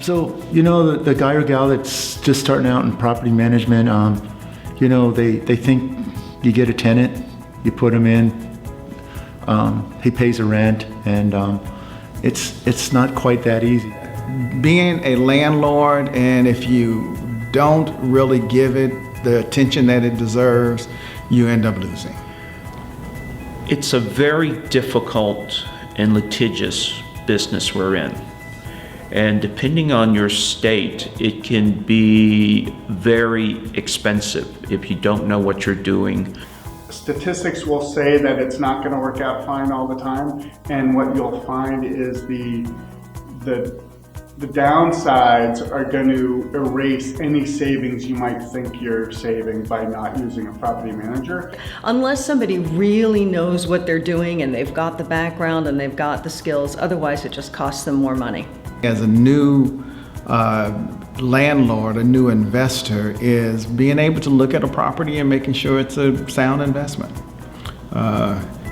So, the guy or gal that's just starting out in property management, they think you get a tenant, you put him in, he pays a rent, and it's not quite that easy. Being a landlord, and if you don't really give it the attention that it deserves, you end up losing. It's a very difficult and litigious business we're in. And depending on your state, it can be very expensive if you don't know what you're doing. Statistics will say that it's not going to work out fine all the time, and what you'll find is the downsides are going to erase any savings you might think you're saving by not using a property manager. Unless somebody really knows what they're doing and they've got the background and they've got the skills, otherwise it just costs them more money. As a new landlord, a new investor, is being able to look at a property and making sure it's a sound investment.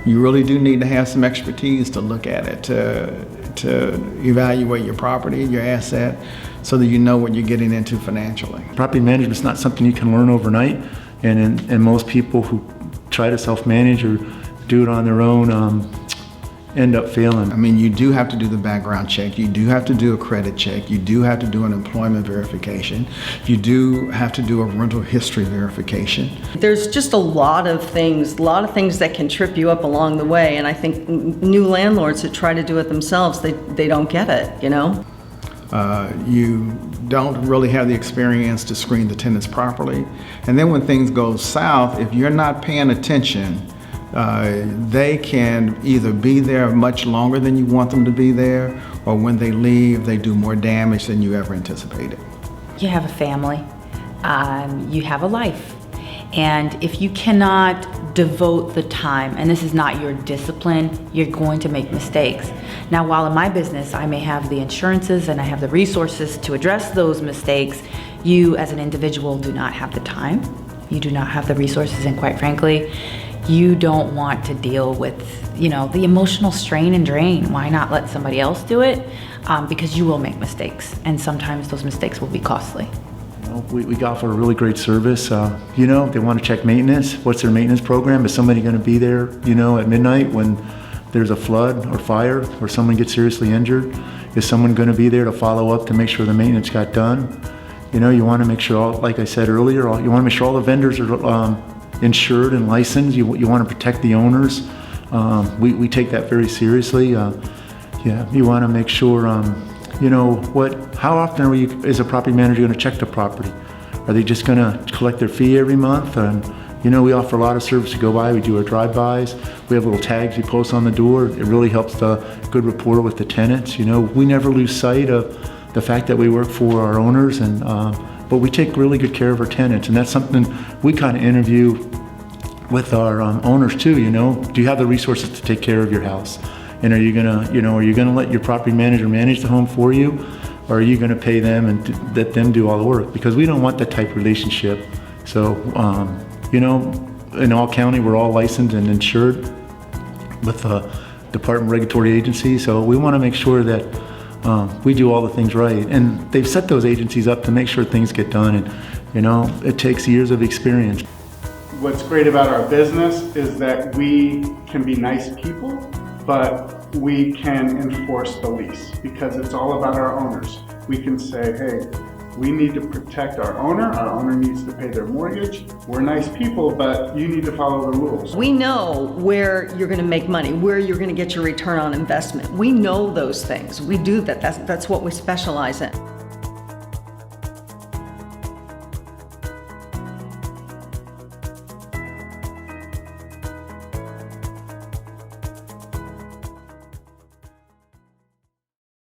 You really do need to have some expertise to look at it, to evaluate your property, your asset, so that you know what you're getting into financially. Property management is not something you can learn overnight, and most people who try to self-manage or do it on their own end up failing. I mean, you do have to do the background check, you do have to do a credit check, you do have to do an employment verification, you do have to do a rental history verification. There's just a lot of things that can trip you up along the way, and I think new landlords that try to do it themselves, they don't get it, You don't really have the experience to screen the tenants properly. And then when things go south, if you're not paying attention, they can either be there much longer than you want them to be there, or when they leave, they do more damage than you ever anticipated. You have a family, you have a life, and if you cannot devote the time, and this is not your discipline, you're going to make mistakes. Now, while in my business, I may have the insurances and I have the resources to address those mistakes, you as an individual do not have the time, you do not have the resources, and quite frankly, you don't want to deal with, the emotional strain and drain. Why not let somebody else do it? Because you will make mistakes, and sometimes those mistakes will be costly. We offer a really great service. They want to check maintenance. What's their maintenance program? Is somebody going to be there, at midnight when there's a flood or fire or someone gets seriously injured? Is someone going to be there to follow up to make sure the maintenance got done? You want to make sure, like I said earlier, you want to make sure all the vendors are insured and licensed. You want to protect the owners. We take that very seriously. You want to make sure, how often is a property manager going to check the property? Are they just going to collect their fee every month? And we offer a lot of service to go by. We do our drive-bys. We have little tags we post on the door. It really helps the good rapport with the tenants. We never lose sight of the fact that we work for our owners, and but we take really good care of our tenants, and that's something we kind of interview with our owners too. Do you have the resources to take care of your house? And are you gonna let your property manager manage the home for you, or are you gonna pay them and let them do all the work? Because we don't want that type of relationship. So, in all county, we're all licensed and insured with the Department of Regulatory Agency. So we want to make sure that we do all the things right, and they've set those agencies up to make sure things get done, and it takes years of experience. What's great about our business is that we can be nice people, but we can enforce the lease because it's all about our owners. We can say, hey, we need to protect our owner needs to pay their mortgage. We're nice people, but you need to follow the rules. We know where you're going to make money, where you're going to get your return on investment. We know those things. We do that. That's what we specialize in.